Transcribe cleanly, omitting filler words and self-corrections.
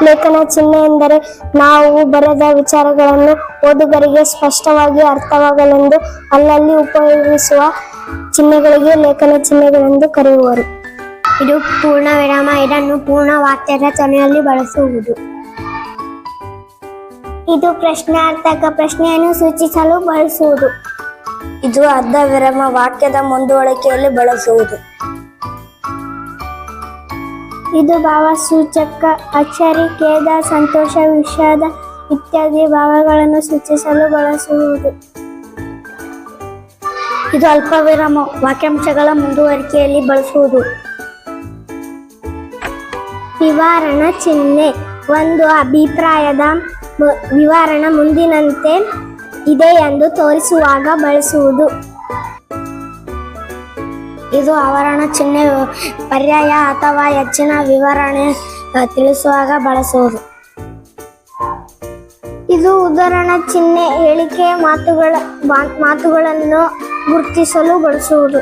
ಲೇಖನ ಚಿಹ್ನೆ ಎಂದರೆ ನಾವು ಬರೆದ ವಿಚಾರಗಳನ್ನು ಓದುಗರಿಗೆ ಸ್ಪಷ್ಟವಾಗಿ ಅರ್ಥವಾಗಲೆಂದು ಅಲ್ಲಲ್ಲಿ ಉಪಯೋಗಿಸುವ ಚಿಹ್ನೆಗಳಿಗೆ ಲೇಖನ ಚಿಹ್ನೆಗಳೆಂದು ಕರೆಯುವರು. ಇದು ಪೂರ್ಣ ವಿರಾಮ. ಇದನ್ನು ಪೂರ್ಣ ವಾಕ್ಯದ ಕೊನೆಯಲ್ಲಿ ಬಳಸುವುದು. ಇದು ಪ್ರಶ್ನಾರ್ಥಕ. ಪ್ರಶ್ನೆಯನ್ನು ಸೂಚಿಸಲು ಬಳಸುವುದು. ಇದು ಅರ್ಧ ವಿರಾಮ. ವಾಕ್ಯದ ಮುಂದುವರಿಕೆಯಲ್ಲಿ ಬಳಸುವುದು. ಇದು ಭಾವಸೂಚಕ. ಅಚ್ಚರಿ, ಖೇದ, ಸಂತೋಷ, ವಿಷಾದ ಇತ್ಯಾದಿ ಭಾವಗಳನ್ನು ಸೂಚಿಸಲು ಬಳಸುವುದು. ಇದು ಅಲ್ಪ ವಿರಾಮ. ವಾಕ್ಯಾಂಶಗಳ ಮುಂದುವರಿಕೆಯಲ್ಲಿ ಬಳಸುವುದು. ವಿವರಣ ಚಿಹ್ನೆ. ಒಂದು ಅಭಿಪ್ರಾಯದ ವಿವರಣ ಮುಂದಿನಂತೆ ಇದೆ ಎಂದು ತೋರಿಸುವಾಗ ಬಳಸುವುದು. ಇದು ಆವರಣ ಚಿಹ್ನೆ. ಪರ್ಯಾಯ ಅಥವಾ ಹೆಚ್ಚಿನ ವಿವರಣೆ ತಿಳಿಸುವಾಗ ಬಳಸುವುದು. ಇದು ಉದಾಹರಣ ಚಿಹ್ನೆ. ಹೇಳಿಕೆಯ ಮಾತುಗಳನ್ನು ಗುರುತಿಸಲು ಬಳಸುವುದು.